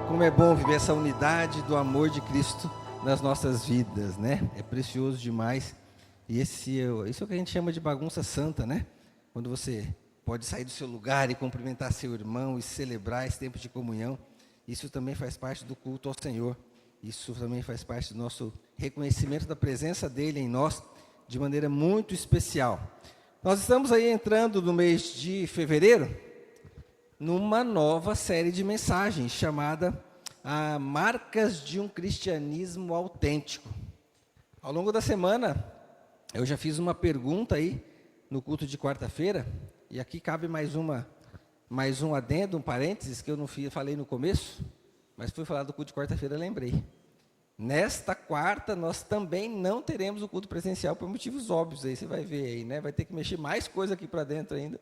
Como é bom viver essa unidade do amor de Cristo nas nossas vidas, né? É precioso demais. E isso é o que a gente chama de bagunça santa, né? Quando você pode sair do seu lugar e cumprimentar seu irmão e celebrar esse tempo de comunhão. Isso também faz parte do culto ao Senhor. Isso também faz parte do nosso reconhecimento da presença dEle em nós de maneira muito especial. Nós estamos aí entrando no mês de fevereiro, numa nova série de mensagens chamada Marcas de um Cristianismo Autêntico. Ao longo da semana, eu já fiz uma pergunta aí no culto de quarta-feira, e aqui cabe mais um adendo, um parênteses, que eu não falei no começo, mas fui falar do culto de quarta-feira, lembrei. Nesta quarta, nós também não teremos o culto presencial por motivos óbvios, aí você vai ver aí, né? Vai ter que mexer mais coisa aqui para dentro ainda.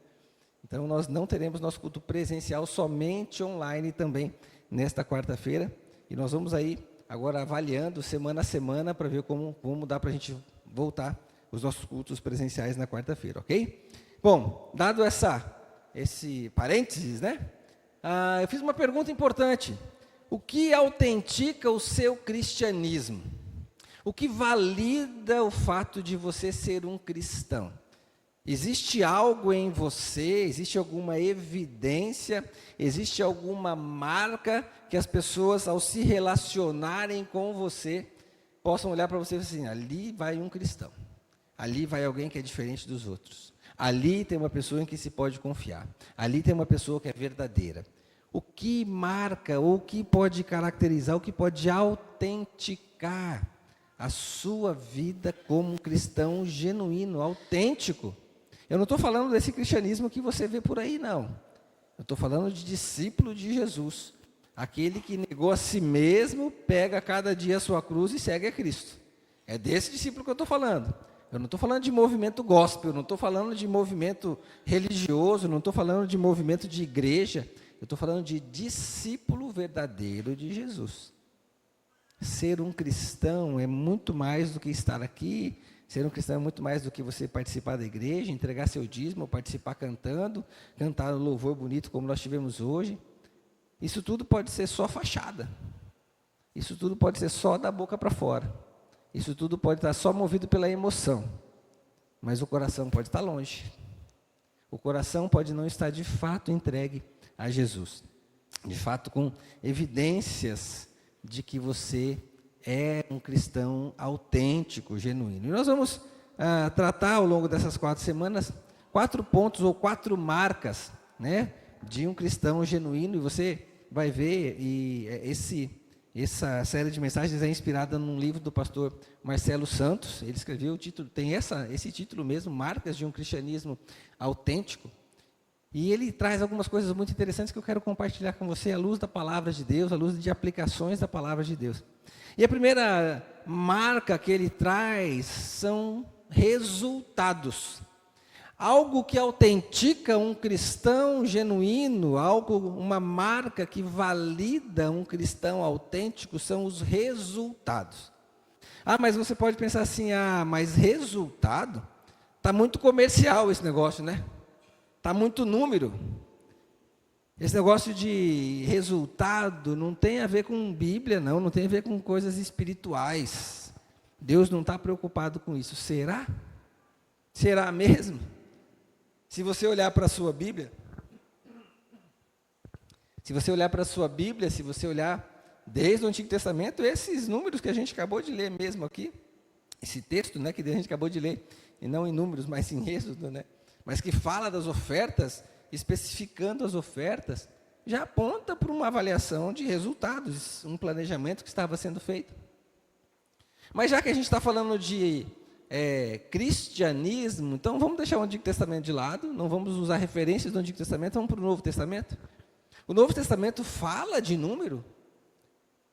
Então, nós não teremos nosso culto presencial, somente online também, nesta quarta-feira. E nós vamos aí, agora, avaliando semana a semana, para ver como dá para a gente voltar os nossos cultos presenciais na quarta-feira, ok? Bom, dado esse parênteses, né? Eu fiz uma pergunta importante. O que autentica o seu cristianismo? O que valida o fato de você ser um cristão? Existe algo em você, existe alguma evidência, existe alguma marca que as pessoas, ao se relacionarem com você, possam olhar para você e dizer assim, ali vai um cristão, ali vai alguém que é diferente dos outros, ali tem uma pessoa em que se pode confiar, ali tem uma pessoa que é verdadeira. O que marca, ou o que pode caracterizar, o que pode autenticar a sua vida como um cristão genuíno, autêntico? Eu não estou falando desse cristianismo que você vê por aí, não. Eu estou falando de discípulo de Jesus. Aquele que negou a si mesmo, pega cada dia a sua cruz e segue a Cristo. É desse discípulo que eu estou falando. Eu não estou falando de movimento gospel, não estou falando de movimento religioso, não estou falando de movimento de igreja. Eu estou falando de discípulo verdadeiro de Jesus. Ser um cristão é muito mais do que estar aqui. Ser um cristão é muito mais do que você participar da igreja, entregar seu dízimo, participar cantando, cantar um louvor bonito como nós tivemos hoje. Isso tudo pode ser só fachada. Isso tudo pode ser só da boca para fora. Isso tudo pode estar só movido pela emoção. Mas o coração pode estar longe. O coração pode não estar de fato entregue a Jesus. De fato, com evidências de que você é um cristão autêntico, genuíno. E nós vamos tratar ao longo dessas 4 semanas 4 pontos ou 4 marcas, né, de um cristão genuíno. E você vai ver, essa série de mensagens é inspirada num livro do pastor Marcelo Santos. Ele escreveu o título, tem esse título mesmo, Marcas de um Cristianismo Autêntico. E ele traz algumas coisas muito interessantes que eu quero compartilhar com você à luz da palavra de Deus, à luz de aplicações da palavra de Deus. E a primeira marca que ele traz são resultados. Algo que autentica um cristão genuíno, uma marca que valida um cristão autêntico são os resultados. Mas você pode pensar assim, mas resultado? Está muito comercial esse negócio, né? Está muito número. Esse negócio de resultado não tem a ver com Bíblia, não tem a ver com coisas espirituais. Deus não está preocupado com isso. Será? Será mesmo? Se você olhar para a sua Bíblia, se você olhar desde o Antigo Testamento, esses números que a gente acabou de ler mesmo aqui, esse texto, né, que a gente acabou de ler, e não em números, mas em Êxodo, né, mas que fala das ofertas, especificando as ofertas, já aponta para uma avaliação de resultados, um planejamento que estava sendo feito. Mas já que a gente está falando de cristianismo, então vamos deixar o Antigo Testamento de lado, não vamos usar referências do Antigo Testamento, vamos para o Novo Testamento. O Novo Testamento fala de número,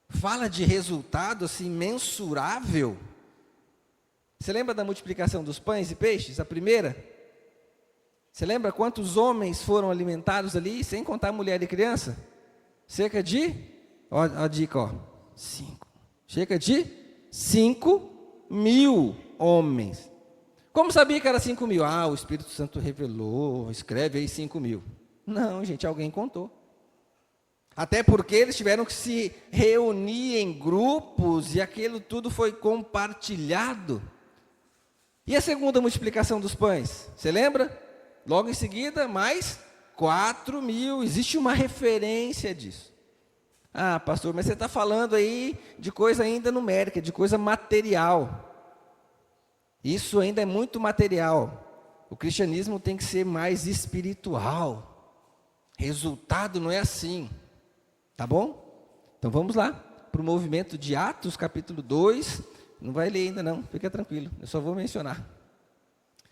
fala de resultado assim, mensurável. Você lembra da multiplicação dos pães e peixes, a primeira? Você lembra quantos homens foram alimentados ali, sem contar mulher e criança? Cerca de, a dica, 5. Cerca de 5.000 homens. Como sabia que era 5.000? O Espírito Santo revelou, escreve aí 5.000. Não, gente, alguém contou. Até porque eles tiveram que se reunir em grupos e aquilo tudo foi compartilhado. E a segunda multiplicação dos pães? Você lembra? Logo em seguida, mais 4.000. Existe uma referência disso. Ah, pastor, mas você está falando aí de coisa ainda numérica, de coisa material. Isso ainda é muito material. O cristianismo tem que ser mais espiritual. Resultado não é assim. Tá bom? Então vamos lá para o movimento de Atos, capítulo 2. Não vai ler ainda não, fica tranquilo, eu só vou mencionar.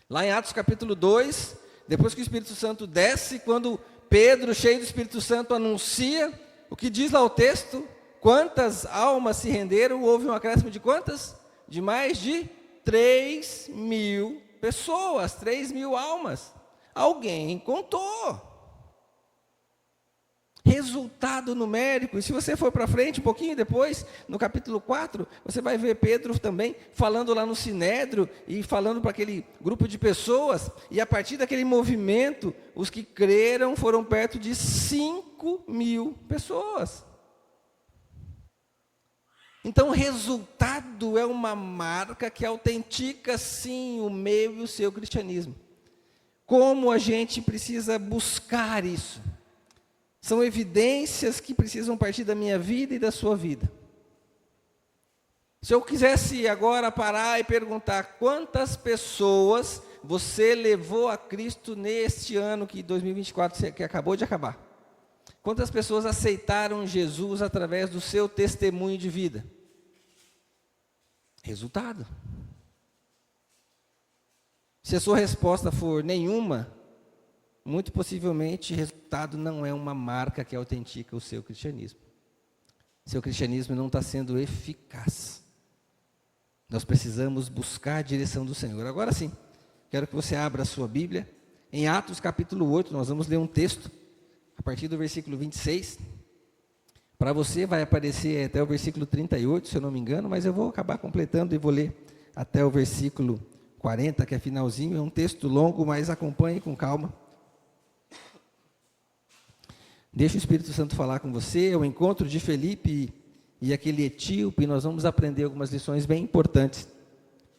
Lá em Atos, capítulo 2, depois que o Espírito Santo desce, quando Pedro, cheio do Espírito Santo, anuncia, o que diz lá o texto? Quantas almas se renderam? Houve um acréscimo de quantas? De mais de 3.000 pessoas, 3.000 almas. Alguém contou. Resultado numérico. E se você for para frente um pouquinho depois, no capítulo 4, você vai ver Pedro também falando lá no Sinédrio e falando para aquele grupo de pessoas, e a partir daquele movimento, os que creram foram perto de 5.000 pessoas. Então, resultado é uma marca que autentica, sim, o meu e o seu cristianismo. Como a gente precisa buscar isso? São evidências que precisam partir da minha vida e da sua vida. Se eu quisesse agora parar e perguntar quantas pessoas você levou a Cristo neste ano que 2024 que acabou de acabar? Quantas pessoas aceitaram Jesus através do seu testemunho de vida? Resultado. Se a sua resposta for nenhuma, muito possivelmente, resultado não é uma marca que autentica o seu cristianismo. Seu cristianismo não está sendo eficaz. Nós precisamos buscar a direção do Senhor. Agora sim, quero que você abra a sua Bíblia. Em Atos capítulo 8, nós vamos ler um texto, a partir do versículo 26. Para você vai aparecer até o versículo 38, se eu não me engano, mas eu vou acabar completando e vou ler até o versículo 40, que é finalzinho. É um texto longo, mas acompanhe com calma. Deixa o Espírito Santo falar com você. É o encontro de Felipe e aquele etíope. Nós vamos aprender algumas lições bem importantes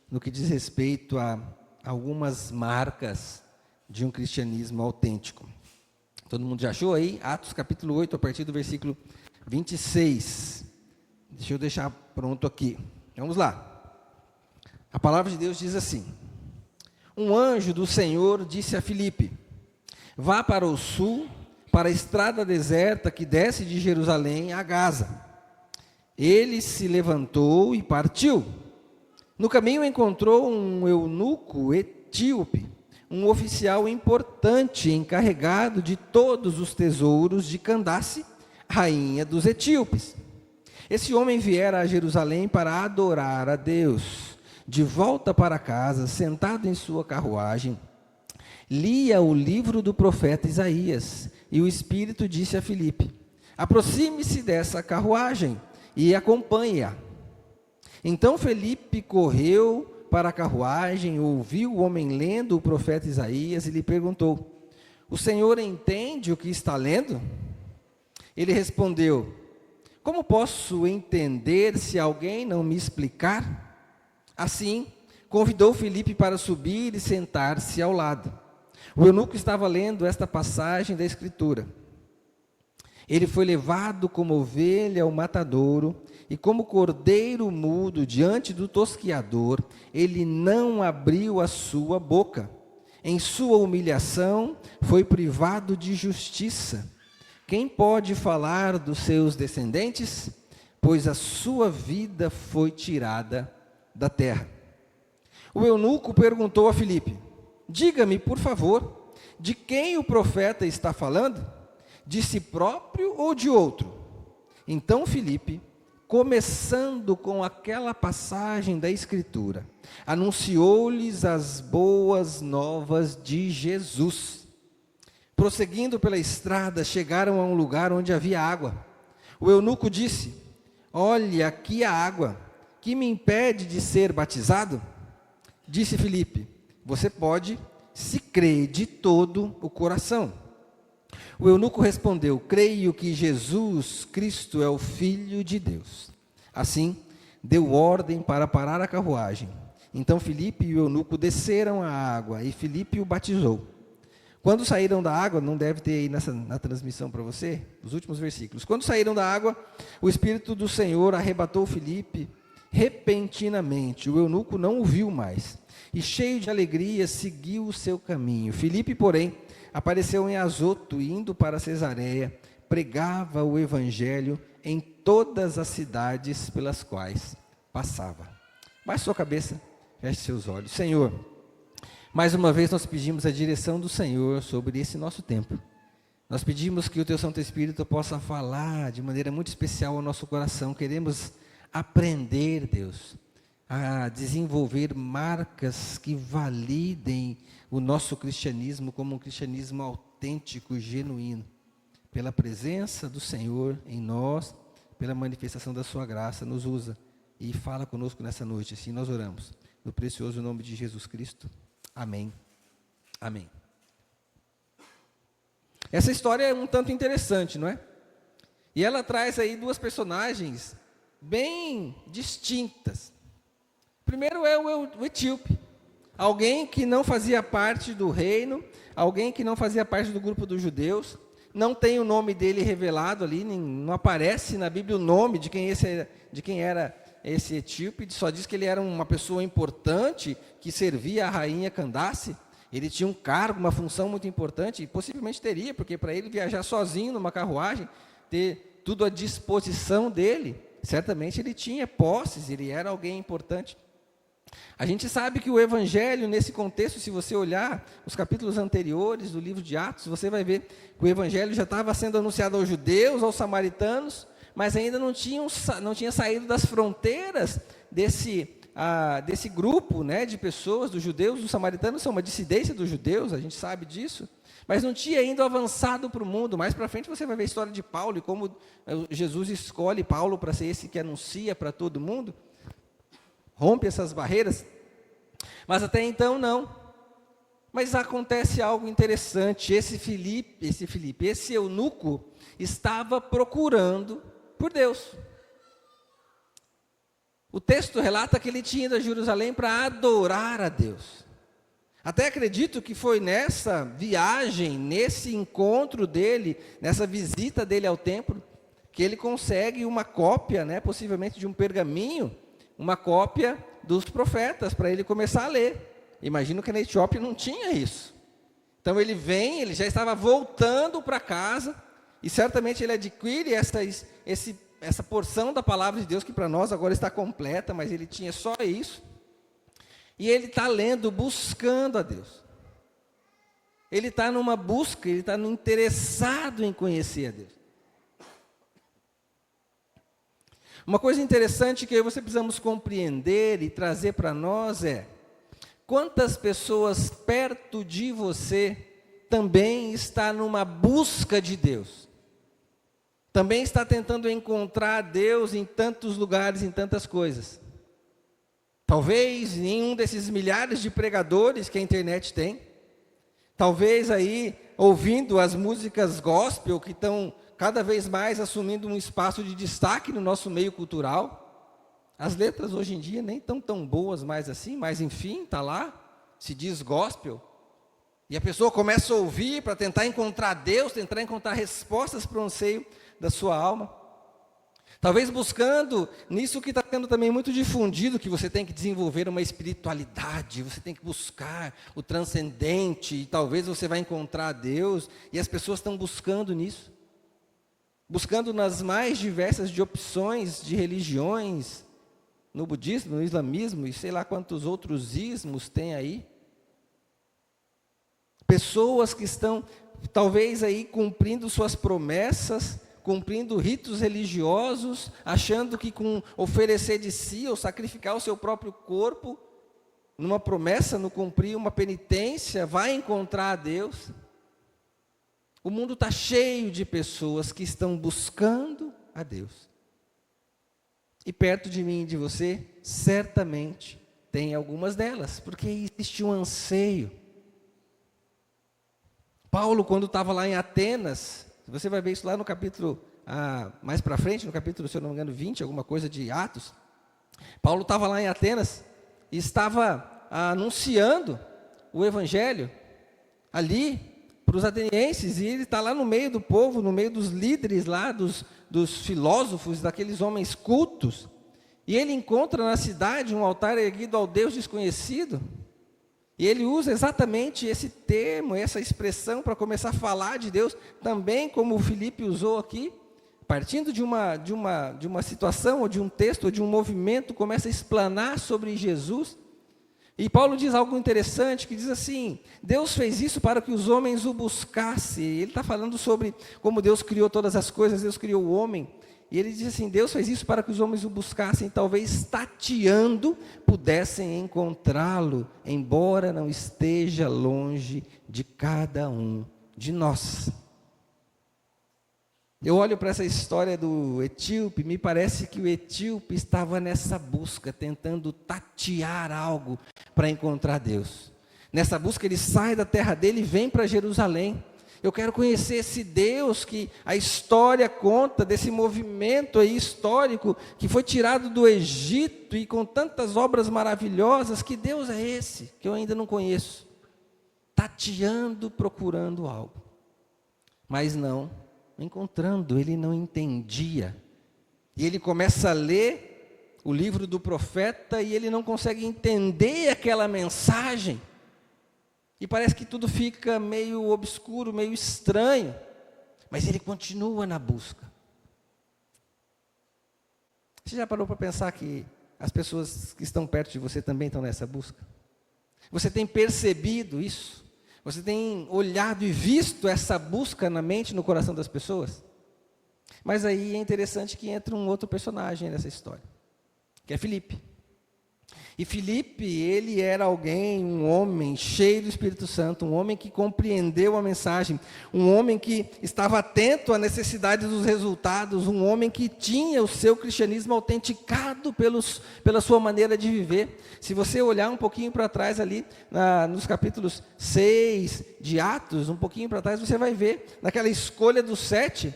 no que diz respeito a algumas marcas de um cristianismo autêntico. Todo mundo já achou aí? Atos capítulo 8, a partir do versículo 26. Deixa eu deixar pronto aqui. Vamos lá. A palavra de Deus diz assim: um anjo do Senhor disse a Filipe: vá para o sul, para a estrada deserta que desce de Jerusalém a Gaza. Ele se levantou e partiu. No caminho encontrou um eunuco etíope, um oficial importante encarregado de todos os tesouros de Candace, rainha dos etíopes. Esse homem viera a Jerusalém para adorar a Deus. De volta para casa, sentado em sua carruagem, lia o livro do profeta Isaías, e o Espírito disse a Filipe: aproxime-se dessa carruagem e acompanhe-a. Então Filipe correu para a carruagem, ouviu o homem lendo o profeta Isaías e lhe perguntou: o senhor entende o que está lendo? Ele respondeu: como posso entender se alguém não me explicar? Assim, convidou Filipe para subir e sentar-se ao lado. O eunuco estava lendo esta passagem da Escritura. Ele foi levado como ovelha ao matadouro, e como cordeiro mudo diante do tosquiador, ele não abriu a sua boca. Em sua humilhação, foi privado de justiça. Quem pode falar dos seus descendentes? Pois a sua vida foi tirada da terra. O eunuco perguntou a Filipe: diga-me, por favor, de quem o profeta está falando? De si próprio ou de outro? Então Filipe, começando com aquela passagem da Escritura, anunciou-lhes as boas novas de Jesus. Prosseguindo pela estrada, chegaram a um lugar onde havia água. O eunuco disse: olha, aqui a água, que me impede de ser batizado? Disse Filipe: você pode, se crê de todo o coração. O eunuco respondeu: creio que Jesus Cristo é o Filho de Deus. Assim, deu ordem para parar a carruagem. Então Filipe e o eunuco desceram à água e Filipe o batizou. Quando saíram da água, não deve ter aí na transmissão para você, os últimos versículos. Quando saíram da água, o Espírito do Senhor arrebatou Filipe repentinamente. O eunuco não o viu mais e, cheio de alegria, seguiu o seu caminho. Filipe, porém, apareceu em Azoto, indo para Cesareia, pregava o evangelho em todas as cidades pelas quais passava. Baixe sua cabeça, feche seus olhos. Senhor, mais uma vez nós pedimos a direção do Senhor sobre esse nosso tempo. Nós pedimos que o Teu Santo Espírito possa falar de maneira muito especial ao nosso coração. Queremos aprender, Deus, a desenvolver marcas que validem o nosso cristianismo como um cristianismo autêntico, genuíno, pela presença do Senhor em nós, pela manifestação da sua graça. Nos usa e fala conosco nessa noite. Assim nós oramos, no precioso nome de Jesus Cristo. Amém. Amém. Essa história é um tanto interessante, não é? E ela traz aí duas personagens bem distintas. Primeiro é o etíope, alguém que não fazia parte do reino, alguém que não fazia parte do grupo dos judeus, não tem o nome dele revelado ali, não aparece na Bíblia o nome de quem era esse etíope, só diz que ele era uma pessoa importante, que servia a rainha Candace. Ele tinha um cargo, uma função muito importante, e possivelmente teria, porque para ele viajar sozinho numa carruagem, ter tudo à disposição dele, certamente ele tinha posses, ele era alguém importante. A gente sabe que o evangelho, nesse contexto, se você olhar os capítulos anteriores do livro de Atos, você vai ver que o evangelho já estava sendo anunciado aos judeus, aos samaritanos, mas ainda não tinha saído das fronteiras desse grupo, né, de pessoas, dos judeus. Os samaritanos são uma dissidência dos judeus, a gente sabe disso, mas não tinha ainda avançado para o mundo. Mais para frente você vai ver a história de Paulo e como Jesus escolhe Paulo para ser esse que anuncia para todo mundo, rompe essas barreiras, mas até então não. Mas acontece algo interessante. Esse eunuco estava procurando por Deus. O texto relata que ele tinha ido a Jerusalém para adorar a Deus. Até acredito que foi nessa viagem, nesse encontro dele, nessa visita dele ao templo, que ele consegue uma cópia, né, possivelmente de um pergaminho, uma cópia dos profetas, para ele começar a ler. Imagino que na Etiópia não tinha isso. Então ele ele já estava voltando para casa, e certamente ele adquire essa porção da palavra de Deus, que para nós agora está completa, mas ele tinha só isso. E ele está lendo, buscando a Deus. Ele está numa busca, ele está interessado em conhecer a Deus. Uma coisa interessante que você precisamos compreender e trazer para nós é: quantas pessoas perto de você também está numa busca de Deus? Também está tentando encontrar Deus em tantos lugares, em tantas coisas. Talvez em um desses milhares de pregadores que a internet tem. Talvez aí ouvindo as músicas gospel que estão cada vez mais assumindo um espaço de destaque no nosso meio cultural. As letras hoje em dia nem estão tão boas mais assim, mas enfim, está lá, se diz gospel. E a pessoa começa a ouvir para tentar encontrar Deus, tentar encontrar respostas para o anseio da sua alma. Talvez buscando nisso que está sendo também muito difundido, que você tem que desenvolver uma espiritualidade, você tem que buscar o transcendente, e talvez você vai encontrar Deus, e as pessoas estão buscando nisso. Buscando nas mais diversas de opções de religiões, no budismo, no islamismo, e sei lá quantos outros ismos tem aí. Pessoas que estão, talvez aí, cumprindo suas promessas, cumprindo ritos religiosos, achando que com oferecer de si ou sacrificar o seu próprio corpo, numa promessa, no cumprir uma penitência, vai encontrar a Deus. O mundo está cheio de pessoas que estão buscando a Deus. E perto de mim e de você, certamente, tem algumas delas, porque existe um anseio Paulo, quando estava lá em Atenas, você vai ver isso lá no capítulo, mais para frente, no capítulo, se eu não me engano, 20, alguma coisa de Atos. Paulo estava lá em Atenas e estava anunciando o evangelho ali para os atenienses, e ele está lá no meio do povo, no meio dos líderes lá, dos filósofos, daqueles homens cultos, e ele encontra na cidade um altar erguido ao Deus desconhecido, e ele usa exatamente esse termo, essa expressão para começar a falar de Deus, também como o Filipe usou aqui, partindo de uma situação, ou de um texto, ou de um movimento, começa a explanar sobre Jesus. E Paulo diz algo interessante, que diz assim: Deus fez isso para que os homens o buscassem. Ele está falando sobre como Deus criou todas as coisas, Deus criou o homem. E ele diz assim: Deus fez isso para que os homens o buscassem, talvez tateando pudessem encontrá-lo, embora não esteja longe de cada um de nós. Eu olho para essa história do etíope, me parece que o etíope estava nessa busca, tentando tatear algo para encontrar Deus. Nessa busca ele sai da terra dele e vem para Jerusalém. Eu quero conhecer esse Deus que a história conta, desse movimento aí histórico, que foi tirado do Egito e com tantas obras maravilhosas. Que Deus é esse, que eu ainda não conheço? Tateando, procurando algo. Mas não encontrando, ele não entendia. E ele começa a ler o livro do profeta e ele não consegue entender aquela mensagem. E parece que tudo fica meio obscuro, meio estranho. Mas ele continua na busca. Você já parou para pensar que as pessoas que estão perto de você também estão nessa busca? Você tem percebido isso? Você tem olhado e visto essa busca na mente e no coração das pessoas? Mas aí é interessante que entra um outro personagem nessa história, que é Filipe. E Filipe, ele era alguém, um homem cheio do Espírito Santo, um homem que compreendeu a mensagem, um homem que estava atento à necessidade dos resultados, um homem que tinha o seu cristianismo autenticado pela sua maneira de viver. Se você olhar um pouquinho para trás ali, nos capítulos 6 de Atos, um pouquinho para trás, você vai ver, naquela escolha dos 7,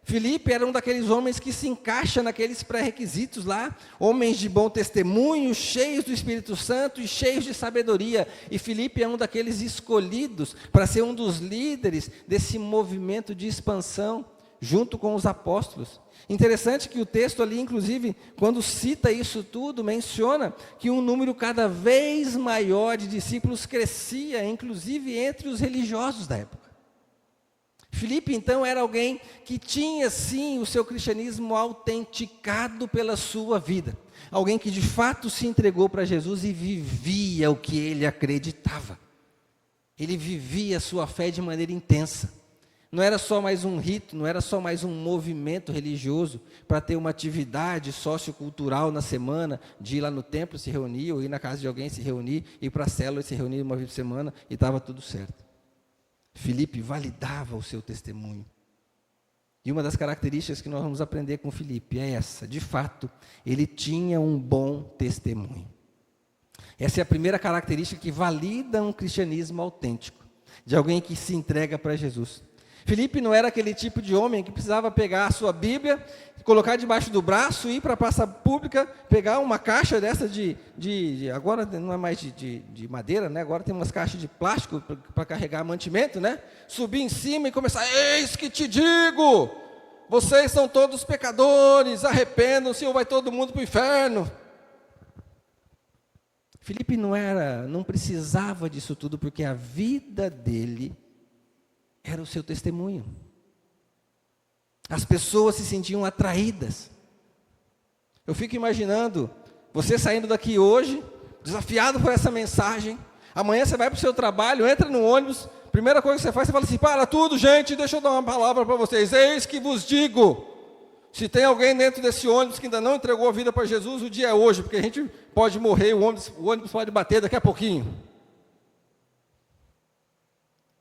Filipe era um daqueles homens que se encaixa naqueles pré-requisitos lá, homens de bom testemunho, cheios do Espírito Santo e cheios de sabedoria. E Filipe é um daqueles escolhidos para ser um dos líderes desse movimento de expansão, junto com os apóstolos. Interessante que o texto ali, inclusive, quando cita isso tudo, menciona que um número cada vez maior de discípulos crescia, inclusive entre os religiosos da época. Filipe, então, era alguém que tinha, sim, o seu cristianismo autenticado pela sua vida. Alguém que, de fato, se entregou para Jesus e vivia o que ele acreditava. Ele vivia a sua fé de maneira intensa. Não era só mais um rito, não era só mais um movimento religioso para ter uma atividade sociocultural na semana, de ir lá no templo se reunir, ou ir na casa de alguém se reunir, ir para a célula e se reunir uma vez por semana, e estava tudo certo. Filipe validava o seu testemunho. E uma das características que nós vamos aprender com Filipe é essa: de fato, ele tinha um bom testemunho. Essa é a primeira característica que valida um cristianismo autêntico, de alguém que se entrega para Jesus. Filipe não era aquele tipo de homem que precisava pegar a sua Bíblia, colocar debaixo do braço, ir para a praça pública, pegar uma caixa dessa agora não é mais de madeira, né? Agora tem umas caixas de plástico para carregar mantimento, né? Subir em cima e começar: eis que te digo, vocês são todos pecadores, arrependam-se ou vai todo mundo para o inferno. Filipe não precisava disso tudo, porque a vida dele era o seu testemunho. As pessoas se sentiam atraídas. Eu fico imaginando você saindo daqui hoje, desafiado por essa mensagem. Amanhã você vai para o seu trabalho, entra no ônibus, primeira coisa que você faz, você fala assim: para tudo, gente, deixa eu dar uma palavra para vocês. Eis que vos digo, se tem alguém dentro desse ônibus que ainda não entregou a vida para Jesus, o dia é hoje, porque a gente pode morrer, o ônibus pode bater daqui a pouquinho.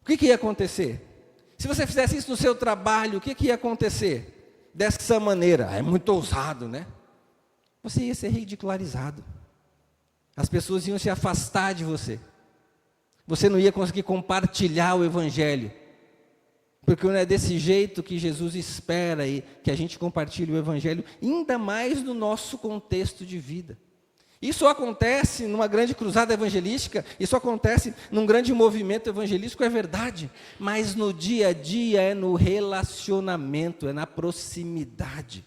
O que ia acontecer? Se você fizesse isso no seu trabalho, o que ia acontecer? Dessa maneira, é muito ousado, né? Você ia ser ridicularizado. As pessoas iam se afastar de você. Você não ia conseguir compartilhar o Evangelho. Porque não é desse jeito que Jesus espera e que a gente compartilhe o Evangelho, ainda mais no nosso contexto de vida. Isso acontece numa grande cruzada evangelística, isso acontece num grande movimento evangelístico, é verdade. Mas no dia a dia é no relacionamento, é na proximidade.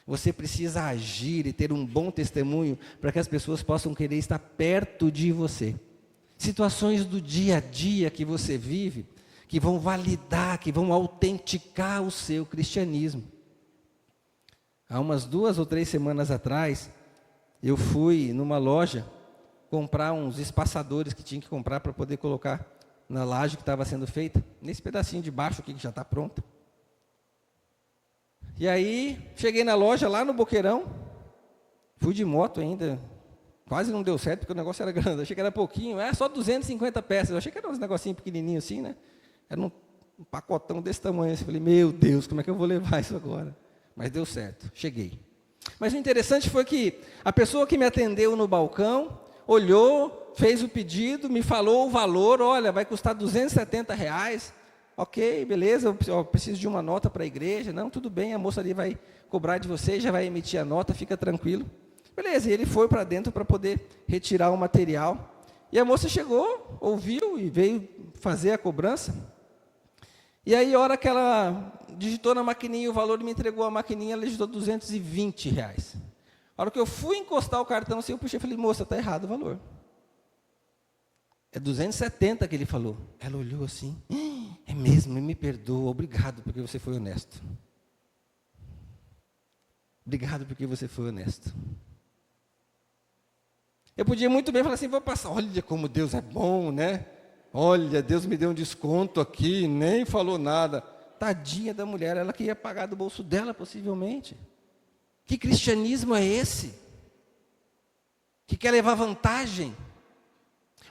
Você precisa agir e ter um bom testemunho para que as pessoas possam querer estar perto de você. Situações do dia a dia que você vive, que vão validar, que vão autenticar o seu cristianismo. Há umas 2 ou 3 semanas atrás, eu fui numa loja comprar uns espaçadores que tinha que comprar para poder colocar na laje que estava sendo feita, nesse pedacinho de baixo aqui que já está pronto. E aí, cheguei na loja lá no Boqueirão, fui de moto ainda, quase não deu certo porque o negócio era grande, achei que era pouquinho, só 250 peças, eu achei que era uns negocinhos pequenininhos assim, né? Era um pacotão desse tamanho, assim, eu falei, meu Deus, como é que eu vou levar isso agora? Mas deu certo, cheguei. Mas o interessante foi que a pessoa que me atendeu no balcão, olhou, fez o pedido, me falou o valor, olha, vai custar R$270, ok, beleza, eu preciso de uma nota para a igreja, não, tudo bem, a moça ali vai cobrar de você, já vai emitir a nota, fica tranquilo. Beleza, e ele foi para dentro para poder retirar o material, e a moça chegou, ouviu e veio fazer a cobrança. E aí, a hora que ela digitou na maquininha o valor e me entregou a maquininha, ela digitou R$220. A hora que eu fui encostar o cartão, assim, eu puxei e falei, moça, está errado o valor. É 270 que ele falou. Ela olhou assim, é mesmo, me perdoa, obrigado porque você foi honesto. Obrigado porque você foi honesto. Eu podia muito bem falar assim, vou passar, olha como Deus é bom, né? Olha, Deus me deu um desconto aqui, nem falou nada. Tadinha da mulher, ela que ia pagar do bolso dela, possivelmente. Que cristianismo é esse? Que quer levar vantagem?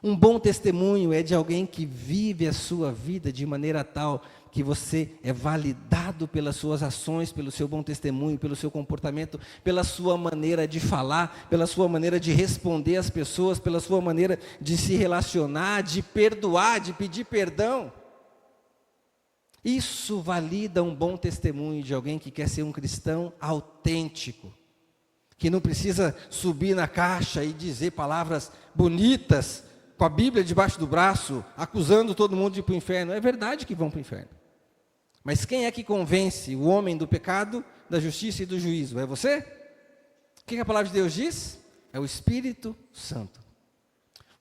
Um bom testemunho é de alguém que vive a sua vida de maneira tal que você é validado pelas suas ações, pelo seu bom testemunho, pelo seu comportamento, pela sua maneira de falar, pela sua maneira de responder às pessoas, pela sua maneira de se relacionar, de perdoar, de pedir perdão. Isso valida um bom testemunho de alguém que quer ser um cristão autêntico, que não precisa subir na caixa e dizer palavras bonitas, com a Bíblia debaixo do braço, acusando todo mundo de ir para o inferno. É verdade que vão para o inferno. Mas quem é que convence o homem do pecado, da justiça e do juízo? É você? O que a palavra de Deus diz? É o Espírito Santo.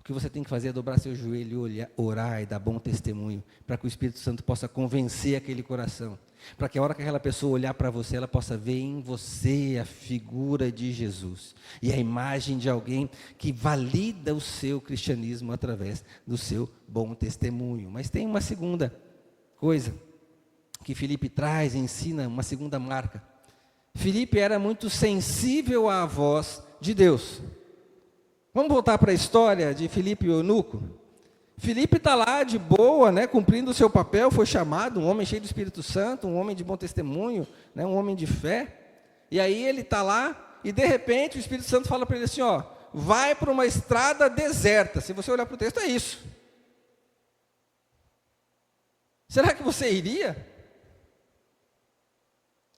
O que você tem que fazer é dobrar seu joelho, orar e dar bom testemunho, para que o Espírito Santo possa convencer aquele coração. Para que a hora que aquela pessoa olhar para você, ela possa ver em você a figura de Jesus. E a imagem de alguém que valida o seu cristianismo através do seu bom testemunho. Mas tem uma segunda coisa que Filipe traz e ensina, uma segunda marca. Filipe era muito sensível à voz de Deus. Vamos voltar para a história de Filipe e o eunuco? Filipe está lá de boa, né, cumprindo o seu papel, foi chamado, um homem cheio do Espírito Santo, um homem de bom testemunho, né, um homem de fé. E aí ele está lá, e de repente o Espírito Santo fala para ele assim, ó, vai para uma estrada deserta. Se você olhar para o texto, é isso. Será que você iria?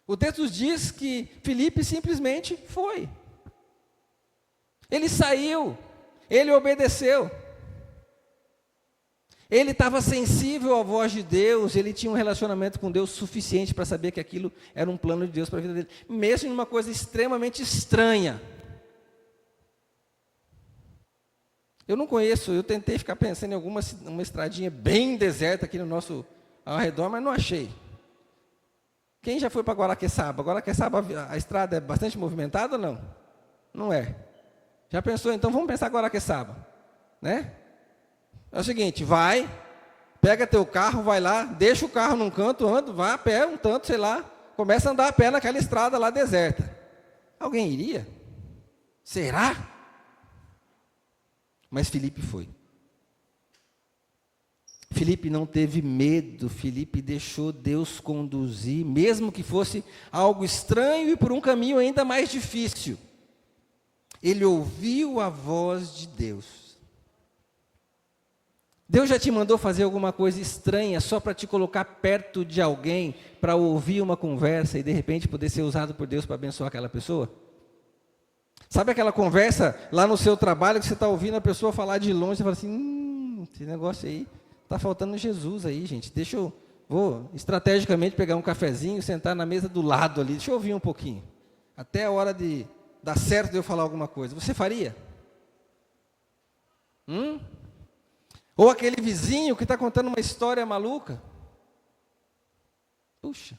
O texto diz que Filipe simplesmente foi. Ele saiu, ele obedeceu. Ele estava sensível à voz de Deus, ele tinha um relacionamento com Deus suficiente para saber que aquilo era um plano de Deus para a vida dele, mesmo em uma coisa extremamente estranha. Eu não conheço, eu tentei ficar pensando em uma estradinha bem deserta aqui no nosso ao redor, mas não achei. Quem já foi para Guaraqueçaba? Guaraqueçaba, a estrada é bastante movimentada ou não? Não é. Já pensou? Então vamos pensar Guaraqueçaba, né? É o seguinte, vai, pega teu carro, vai lá, deixa o carro num canto, anda, vai a pé um tanto, sei lá, começa a andar a pé naquela estrada lá deserta. Alguém iria? Será? Mas Filipe foi. Filipe não teve medo, Filipe deixou Deus conduzir, mesmo que fosse algo estranho e por um caminho ainda mais difícil. Ele ouviu a voz de Deus. Deus já te mandou fazer alguma coisa estranha só para te colocar perto de alguém, para ouvir uma conversa e de repente poder ser usado por Deus para abençoar aquela pessoa? Sabe aquela conversa lá no seu trabalho que você está ouvindo a pessoa falar de longe, você fala assim, esse negócio aí, está faltando Jesus aí, gente, vou estrategicamente pegar um cafezinho, sentar na mesa do lado ali, deixa eu ouvir um pouquinho, até a hora de dar certo de eu falar alguma coisa. Você faria? Ou aquele vizinho que está contando uma história maluca? Puxa,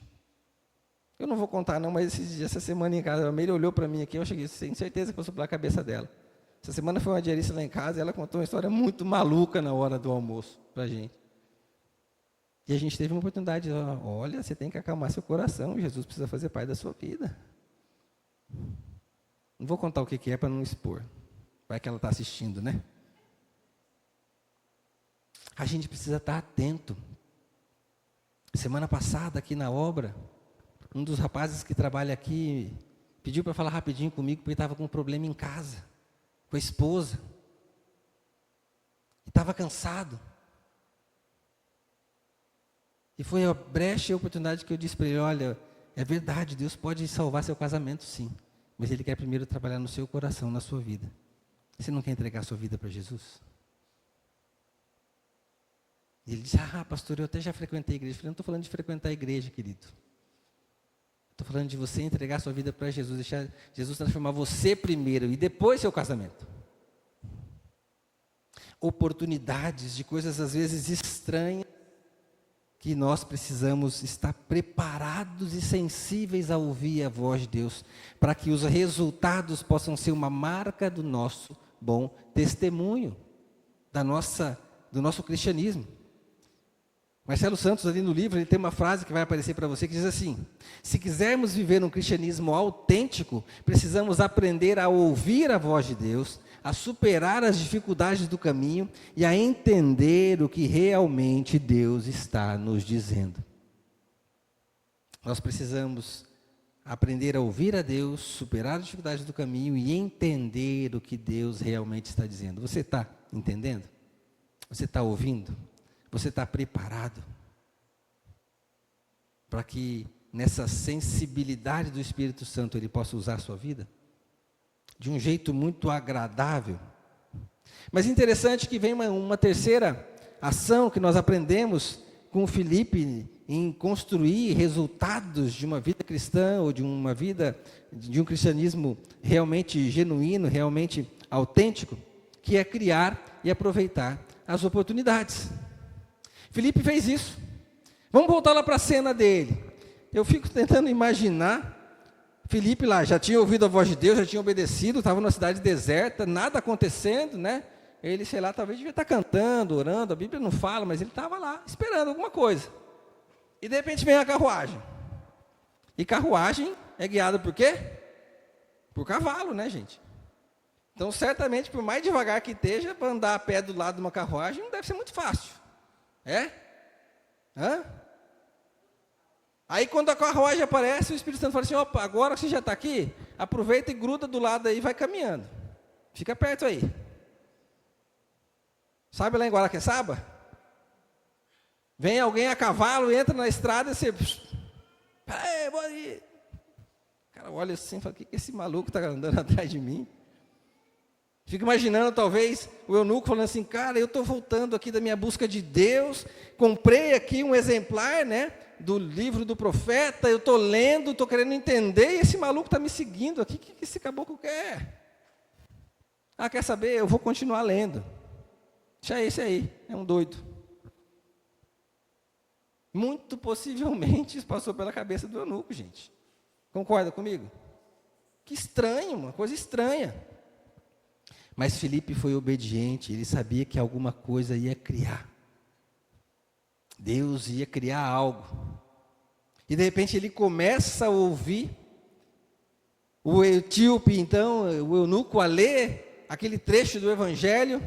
eu não vou contar não, mas essa semana em casa, a Meire olhou para mim aqui, eu cheguei, sem certeza que passou pela cabeça dela. Essa semana foi uma diarista lá em casa, e ela contou uma história muito maluca na hora do almoço para a gente. E a gente teve uma oportunidade, olha, você tem que acalmar seu coração, Jesus precisa fazer parte da sua vida. Não vou contar o que é para não expor, vai que ela está assistindo, né? A gente precisa estar atento. Semana passada, aqui na obra, um dos rapazes que trabalha aqui pediu para falar rapidinho comigo, porque estava com um problema em casa, com a esposa. E estava cansado. E foi a brecha e a oportunidade que eu disse para ele, olha, é verdade, Deus pode salvar seu casamento sim, mas Ele quer primeiro trabalhar no seu coração, na sua vida. Você não quer entregar a sua vida para Jesus? E ele disse, pastor, eu até já frequentei a igreja. Eu falei, não estou falando de frequentar a igreja, querido. Estou falando de você entregar a sua vida para Jesus, deixar Jesus transformar você primeiro e depois seu casamento. Oportunidades de coisas às vezes estranhas, que nós precisamos estar preparados e sensíveis a ouvir a voz de Deus, para que os resultados possam ser uma marca do nosso bom testemunho, do nosso cristianismo. Marcelo Santos, ali no livro, ele tem uma frase que vai aparecer para você, que diz assim, se quisermos viver um cristianismo autêntico, precisamos aprender a ouvir a voz de Deus, a superar as dificuldades do caminho e a entender o que realmente Deus está nos dizendo. Nós precisamos aprender a ouvir a Deus, superar as dificuldades do caminho e entender o que Deus realmente está dizendo. Você está entendendo? Você está ouvindo? Você está preparado para que nessa sensibilidade do Espírito Santo Ele possa usar a sua vida? De um jeito muito agradável. Mas interessante que vem uma terceira ação que nós aprendemos com o Felipe em construir resultados de uma vida cristã ou de uma vida, de um cristianismo realmente genuíno, realmente autêntico, que é criar e aproveitar as oportunidades. Felipe fez isso. Vamos voltar lá para a cena dele. Eu fico tentando imaginar, Felipe lá, já tinha ouvido a voz de Deus, já tinha obedecido, estava numa cidade deserta, nada acontecendo, né? Ele, sei lá, talvez devia estar cantando, orando, a Bíblia não fala, mas ele estava lá, esperando alguma coisa. E de repente vem a carruagem. E carruagem é guiada por quê? Por cavalo, né, gente? Então, certamente, por mais devagar que esteja, para andar a pé do lado de uma carruagem, não deve ser muito fácil. É? Aí quando a carruagem aparece, o Espírito Santo fala assim, opa, agora que você já está aqui, aproveita e gruda do lado aí e vai caminhando. Fica perto aí. Sabe lá em Guaraqueçaba? Vem alguém a cavalo, entra na estrada e você... Peraí, vou ali. O cara olha assim e fala, o que esse maluco está andando atrás de mim? Fico imaginando, talvez, o eunuco falando assim, cara, eu estou voltando aqui da minha busca de Deus, comprei aqui um exemplar, né, do livro do profeta, eu estou lendo, estou querendo entender, e esse maluco está me seguindo aqui, o que esse caboclo quer? Quer saber? Eu vou continuar lendo. Deixa esse aí, é um doido. Muito possivelmente isso passou pela cabeça do eunuco, gente. Concorda comigo? Que estranho, uma coisa estranha. Mas Felipe foi obediente, ele sabia que alguma coisa ia criar. Deus ia criar algo. E de repente ele começa a ouvir o etíope, então, o eunuco, a ler aquele trecho do Evangelho,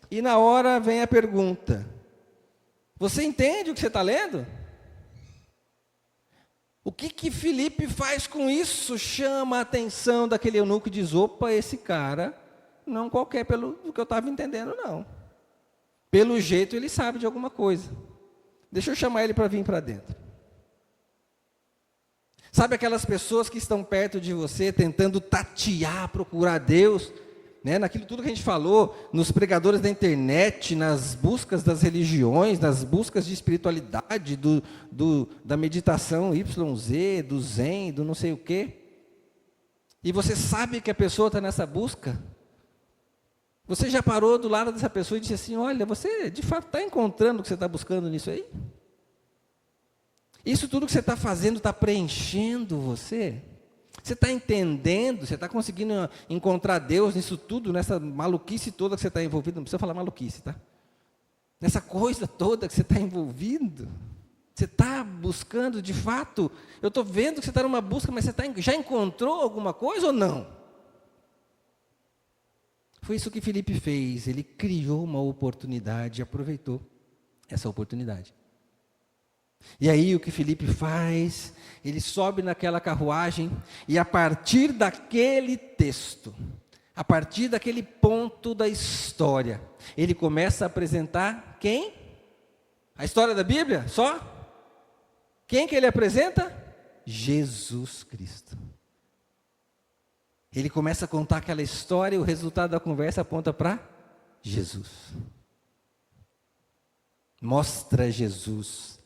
e na hora vem a pergunta, você entende o que você está lendo? O que Felipe faz com isso? Chama a atenção daquele eunuco e diz, opa, esse cara... não qualquer pelo que eu estava entendendo, não. Pelo jeito ele sabe de alguma coisa. Deixa eu chamar ele para vir para dentro. Sabe aquelas pessoas que estão perto de você, tentando tatear, procurar Deus, né? Naquilo tudo que a gente falou, nos pregadores da internet, nas buscas das religiões, nas buscas de espiritualidade, da meditação YZ, do Zen, do não sei o quê. E você sabe que a pessoa está nessa busca. Você já parou do lado dessa pessoa e disse assim, olha, você de fato está encontrando o que você está buscando nisso aí? Isso tudo que você está fazendo está preenchendo você? Você está entendendo? Você está conseguindo encontrar Deus nisso tudo, nessa maluquice toda que você está envolvido? Não precisa falar maluquice, tá? Nessa coisa toda que você está envolvido? Você está buscando de fato? Eu estou vendo que você está numa busca, mas você já encontrou alguma coisa ou não? Foi isso que Filipe fez. Ele criou uma oportunidade e aproveitou essa oportunidade. E aí o que Filipe faz? Ele sobe naquela carruagem e a partir daquele texto, a partir daquele ponto da história, ele começa a apresentar quem? A história da Bíblia? Só? Quem que ele apresenta? Jesus Cristo. Ele começa a contar aquela história e o resultado da conversa aponta para Jesus. Mostra Jesus.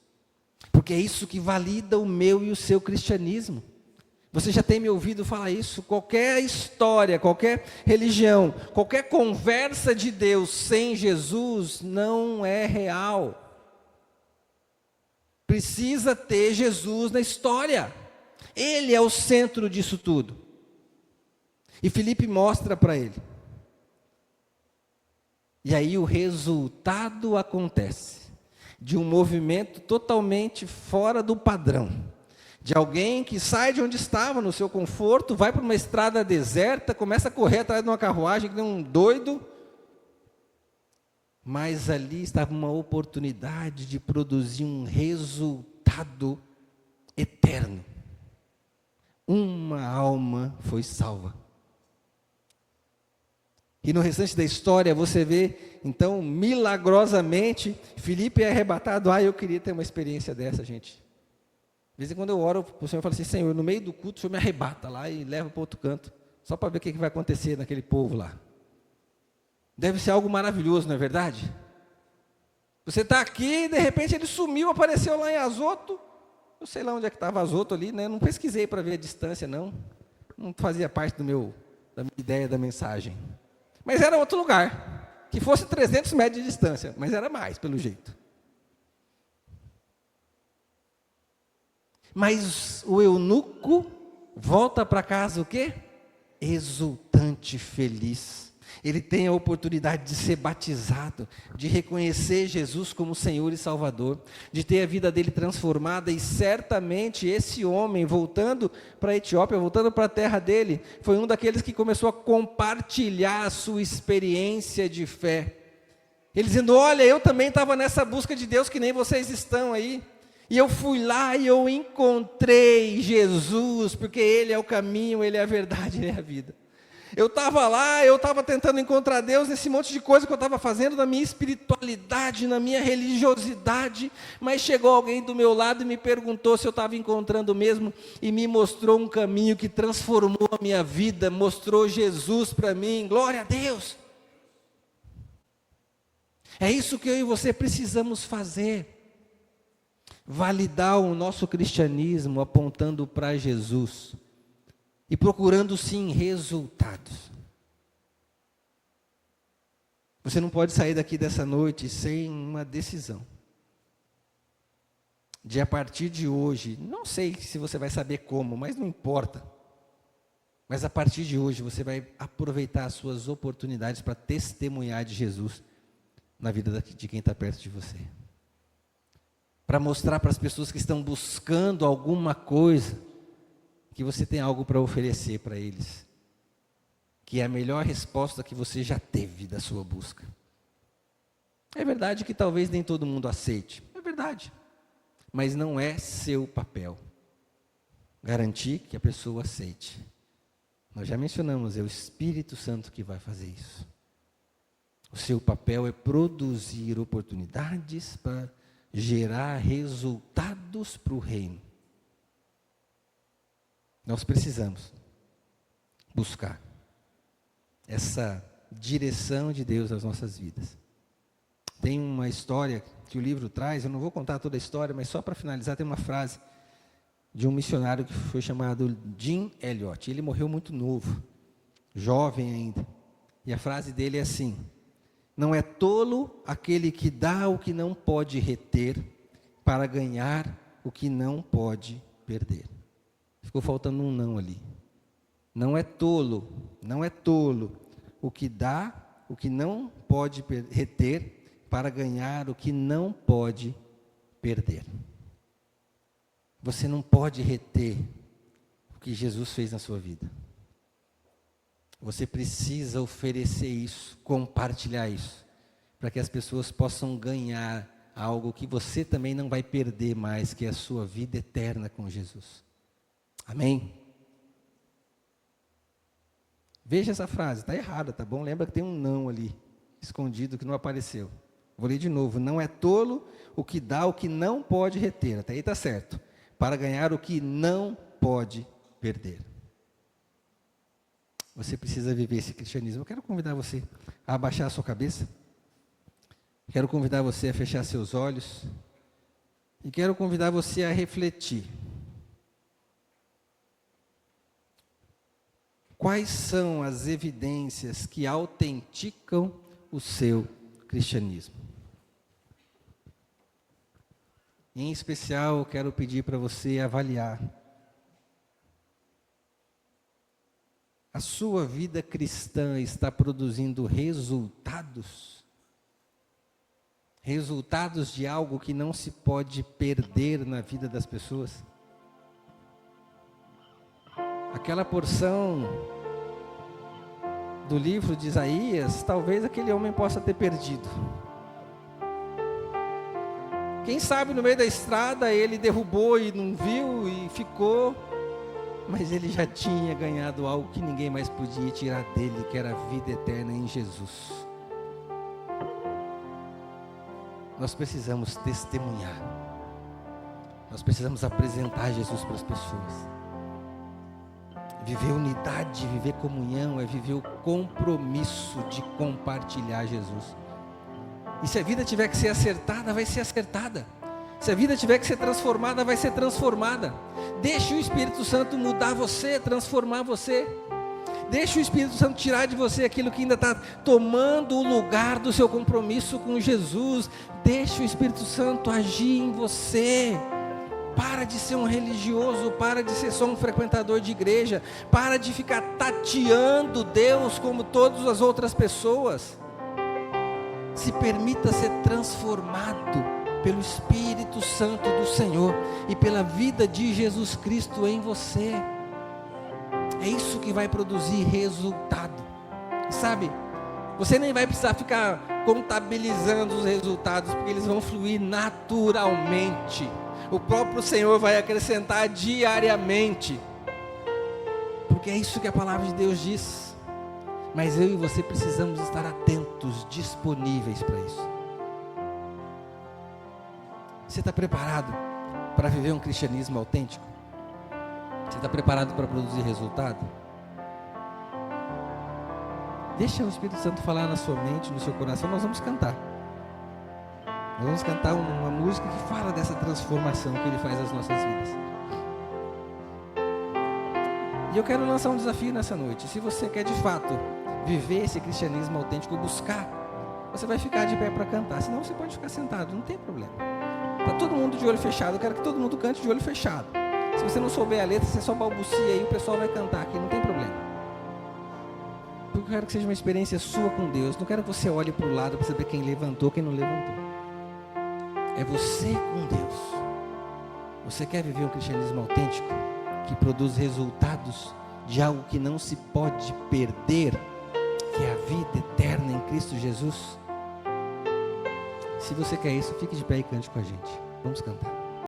Porque é isso que valida o meu e o seu cristianismo. Você já tem me ouvido falar isso? Qualquer história, qualquer religião, qualquer conversa de Deus sem Jesus não é real. Precisa ter Jesus na história. Ele é o centro disso tudo. E Filipe mostra para ele. E aí o resultado acontece. De um movimento totalmente fora do padrão. De alguém que sai de onde estava, no seu conforto, vai para uma estrada deserta, começa a correr atrás de uma carruagem que nem um doido. Mas ali estava uma oportunidade de produzir um resultado eterno. Uma alma foi salva. E no restante da história você vê, então, milagrosamente, Filipe é arrebatado. Eu queria ter uma experiência dessa, gente. De vez em quando eu oro para o Senhor e falo assim, Senhor, no meio do culto o Senhor me arrebata lá e leva para outro canto, só para ver o que vai acontecer naquele povo lá. Deve ser algo maravilhoso, não é verdade? Você está aqui e de repente ele sumiu, apareceu lá em Azoto. Eu sei lá onde é que estava Azoto ali, né? Não pesquisei para ver a distância, não. Não fazia parte da minha ideia da mensagem. Mas era outro lugar, que fosse 300 metros de distância, mas era mais, pelo jeito. Mas o eunuco volta para casa o quê? Exultante, feliz. Ele tem a oportunidade de ser batizado, de reconhecer Jesus como Senhor e Salvador, de ter a vida dele transformada, e certamente esse homem, voltando para a Etiópia, voltando para a terra dele, foi um daqueles que começou a compartilhar a sua experiência de fé. Ele dizendo, olha, eu também estava nessa busca de Deus que nem vocês estão aí, e eu fui lá e eu encontrei Jesus, porque Ele é o caminho, Ele é a verdade, Ele é a vida. Eu estava lá, eu estava tentando encontrar Deus nesse monte de coisa que eu estava fazendo, na minha espiritualidade, na minha religiosidade, mas chegou alguém do meu lado e me perguntou se eu estava encontrando mesmo, e me mostrou um caminho que transformou a minha vida, mostrou Jesus para mim, glória a Deus. É isso que eu e você precisamos fazer, validar o nosso cristianismo apontando para Jesus, e procurando sim resultados. Você não pode sair daqui dessa noite sem uma decisão. De a partir de hoje, não sei se você vai saber como, mas não importa. Mas a partir de hoje você vai aproveitar as suas oportunidades para testemunhar de Jesus na vida de quem está perto de você. Para mostrar para as pessoas que estão buscando alguma coisa, que você tem algo para oferecer para eles, que é a melhor resposta que você já teve da sua busca. É verdade que talvez nem todo mundo aceite, é verdade, mas não é seu papel garantir que a pessoa aceite. Nós já mencionamos, é o Espírito Santo que vai fazer isso. O seu papel é produzir oportunidades para gerar resultados para o reino. Nós precisamos buscar essa direção de Deus nas nossas vidas. Tem uma história que o livro traz, eu não vou contar toda a história, mas só para finalizar, tem uma frase de um missionário que foi chamado Jim Elliot. Ele morreu muito novo, jovem ainda. E a frase dele é assim: não é tolo aquele que dá o que não pode reter para ganhar o que não pode perder. Ficou faltando um não ali. Não é tolo o que dá o que não pode reter para ganhar o que não pode perder. Você não pode reter o que Jesus fez na sua vida. Você precisa oferecer isso, compartilhar isso, para que as pessoas possam ganhar algo que você também não vai perder mais, que é a sua vida eterna com Jesus. Amém? Veja essa frase, está errada, tá bom? Lembra que tem um não ali, escondido, que não apareceu. Vou ler de novo. Não é tolo o que dá o que não pode reter. Até aí está certo. Para ganhar o que não pode perder. Você precisa viver esse cristianismo. Eu quero convidar você a abaixar a sua cabeça. Quero convidar você a fechar seus olhos. E quero convidar você a refletir. Quais são as evidências que autenticam o seu cristianismo? Em especial, eu quero pedir para você avaliar a sua vida cristã está produzindo resultados? Resultados de algo que não se pode perder na vida das pessoas? Aquela porção do livro de Isaías, talvez aquele homem possa ter perdido. Quem sabe no meio da estrada ele derrubou e não viu e ficou, mas ele já tinha ganhado algo que ninguém mais podia tirar dele, que era a vida eterna em Jesus. Nós precisamos testemunhar, nós precisamos apresentar Jesus para as pessoas. Viver unidade, viver comunhão, é viver o compromisso de compartilhar Jesus. E se a vida tiver que ser acertada, vai ser acertada. Se a vida tiver que ser transformada, vai ser transformada. Deixe o Espírito Santo mudar você, transformar você. Deixe o Espírito Santo tirar de você aquilo que ainda está tomando o lugar do seu compromisso com Jesus. Deixe o Espírito Santo agir em você. Para de ser um religioso, para de ser só um frequentador de igreja, para de ficar tateando Deus como todas as outras pessoas. Se permita ser transformado pelo Espírito Santo do Senhor e pela vida de Jesus Cristo em você. É isso que vai produzir resultado. Sabe, você nem vai precisar ficar contabilizando os resultados, porque eles vão fluir naturalmente. O próprio Senhor vai acrescentar diariamente, porque é isso que a palavra de Deus diz. Mas eu e você precisamos estar atentos, disponíveis para isso. Você está preparado para viver um cristianismo autêntico? Você está preparado para produzir resultado? Deixa o Espírito Santo falar na sua mente, no seu coração. Nós vamos cantar. Nós vamos cantar uma música que fala dessa transformação que Ele faz nas nossas vidas. E eu quero lançar um desafio nessa noite. Se você quer de fato viver esse cristianismo autêntico, buscar, você vai ficar de pé para cantar. Senão você pode ficar sentado, não tem problema. Está todo mundo de olho fechado. Eu quero que todo mundo cante de olho fechado. Se você não souber a letra, você só balbucia aí, o pessoal vai cantar aqui, não tem problema. Porque eu quero que seja uma experiência sua com Deus. Não quero que você olhe para o lado para saber quem levantou, quem não levantou. É você com Deus. Você quer viver um cristianismo autêntico, que produz resultados de algo que não se pode perder, que é a vida eterna em Cristo Jesus? Se você quer isso, fique de pé e cante com a gente. Vamos cantar.